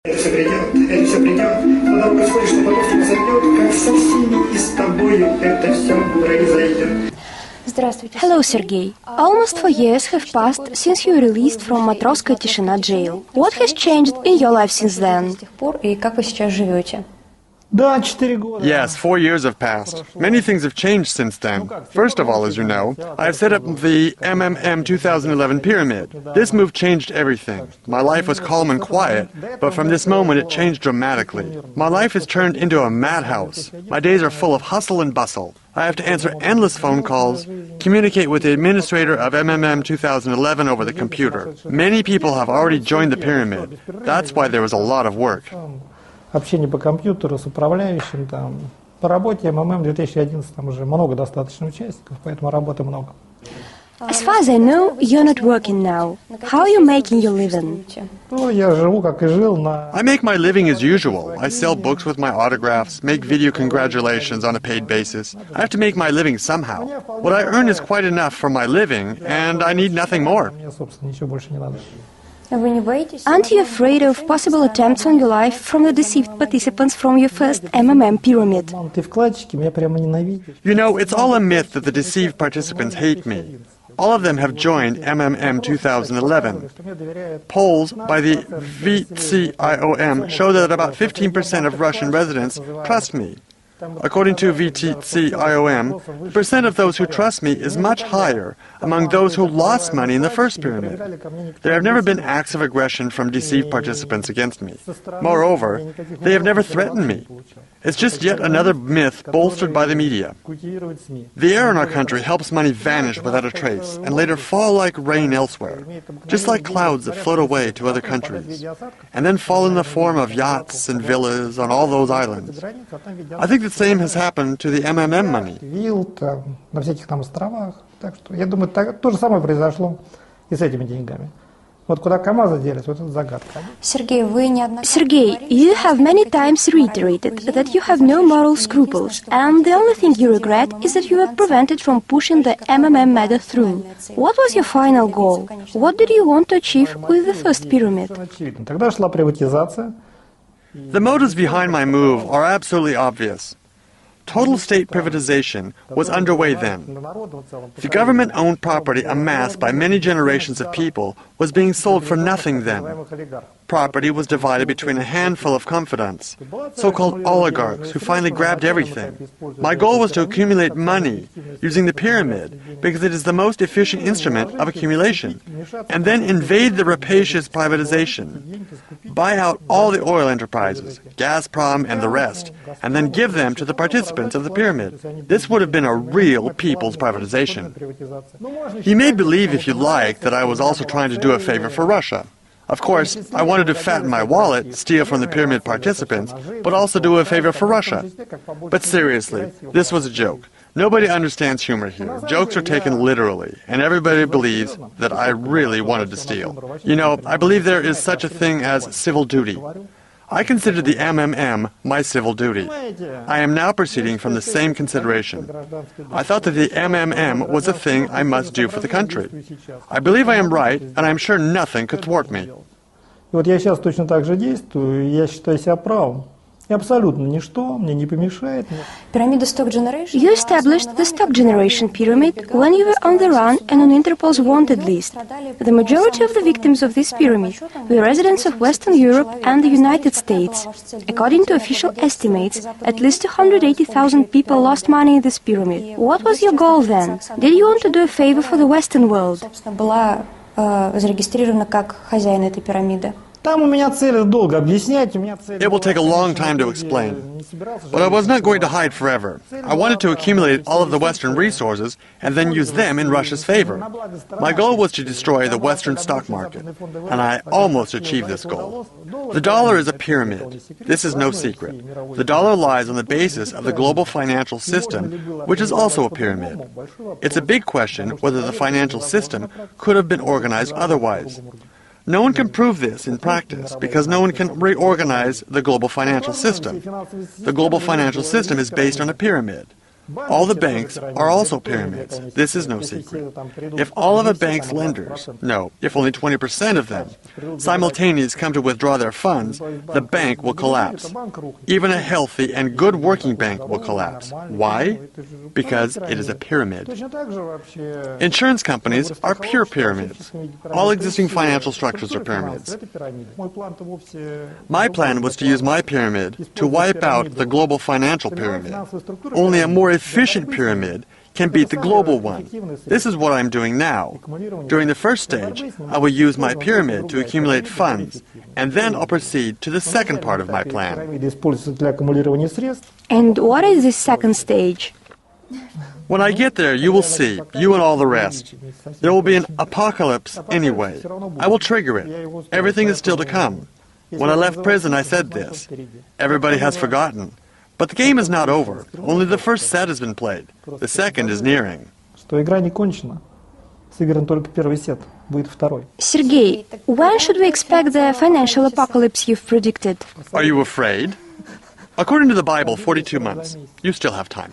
Это все придет, но дай Господи, что потом произойдет, как со всеми и с тобою это все произойдет. Hello, Sergey. Almost 4 years have passed since you were released from Matrosskaya Tishina jail. What has changed in your life since then? Yes, 4 years have passed. Many things have changed since then. First of all, as you know, I have set up the MMM 2011 pyramid. This move changed everything. My life was calm and quiet, but from this moment it changed dramatically. My life has turned into a madhouse. My days are full of hustle and bustle. I have to answer endless phone calls, communicate with the administrator of MMM 2011 over the computer. Many people have already joined the pyramid. That's why there was a lot of work. Общение по компьютеру с управляющим, там, по работе МММ 2011 там уже много достаточно участников, поэтому работы много. As far as I know, you're not working now. How are you making your living? Ну, я живу, как и жил, на... I make my living as usual. I sell books with my autographs, make video congratulations on a paid basis. I have to make my living somehow. What I earn is quite enough for my living, and I need nothing more. Мне, собственно, ничего больше не надо. Aren't you afraid of possible attempts on your life from the deceived participants from your first MMM pyramid? Ты вкладчики меня прямо ненавидишь. You know, it's all a myth that the deceived participants hate me. All of them have joined MMM 2011. Polls by the VTCIOM show that about 15% of Russian residents trust me. According to VTCIOM, the percent of those who trust me is much higher among those who lost money in the first pyramid. There have never been acts of aggression from deceived participants against me. Moreover, they have never threatened me. It's just yet another myth bolstered by the media. The air in our country helps money vanish without a trace and later fall like rain elsewhere, just like clouds that float away to other countries, and then fall in the form of yachts and villas on all those islands. I think the same has happened to the MMM money. На всяких там островах. Так что, я думаю, то же самое произошло и с этими деньгами. Вот куда КамАЗы делись, вот это загадка. Sergey, you have many times reiterated that you have no moral scruples, and the only thing you regret is that you were prevented from pushing the MMM matter through. What was your final goal? What did you want to achieve with the first pyramid? Тогда шла приватизация. The motives behind my move are absolutely obvious. Total state privatization was underway then. The government-owned property amassed by many generations of people was being sold for nothing then. Property was divided between a handful of confidants, so-called oligarchs who finally grabbed everything. My goal was to accumulate money using the pyramid because it is the most efficient instrument of accumulation, and then invade the rapacious privatization, buy out all the oil enterprises, Gazprom and the rest, and then give them to the participants of the pyramid. This would have been a real people's privatization. You may believe, if you like, that I was also trying to do a favor for Russia. Of course, I wanted to fatten my wallet, steal from the pyramid participants, but also do a favor for Russia. But seriously, this was a joke. Nobody understands humor here. Jokes are taken literally, and everybody believes that I really wanted to steal. You know, I believe there is such a thing as civil duty. I consider the MMM my civil duty. I am now proceeding from the same consideration. I thought that the MMM was a thing I must do for the country. I believe I am right, and I am sure nothing could thwart me. Вот я сейчас точно так же действую, я считаю себя правым. И абсолютно ничто мне не помешает. You established the stock generation pyramid when you were on the run and on Interpol's wanted list. The majority of the victims of this pyramid were residents of Western Europe and the United States. According to official estimates, at least 280,000 people lost money in this pyramid. What was your goal then? Did you want to do a favor for the Western world? Там у меня цель долго объяснять. It will take a long time to explain. But I was not going to hide forever. I wanted to accumulate all of the Western resources and then use them in Russia's favor. My goal was to destroy the Western stock market, and I almost achieved this goal. The dollar is a pyramid. This is no secret. The dollar lies on the basis of the global financial system, which is also a pyramid. It's a big question whether the financial system could have been organized otherwise. No one can prove this in practice because no one can reorganize the global financial system. The global financial system is based on a pyramid. All the banks are also pyramids. This is no secret. If all of a bank's lenders, no, if only 20% of them, simultaneously come to withdraw their funds, the bank will collapse. Even a healthy and good working bank will collapse. Why? Because it is a pyramid. Insurance companies are pure pyramids. All existing financial structures are pyramids. My plan was to use my pyramid to wipe out the global financial pyramid. Only a more efficient pyramid can beat the global one. This is what I'm doing now. During the first stage, I will use my pyramid to accumulate funds, and then I'll proceed to the second part of my plan. And what is this second stage? When I get there, you will see, you and all the rest. There will be an apocalypse anyway. I will trigger it. Everything is still to come. When I left prison, I said this. Everybody has forgotten. But the game is not over. Only the first set has been played. The second is nearing. Sergey, when should we expect the financial apocalypse you've predicted? Are you afraid? According to the Bible, 42 months. You still have time.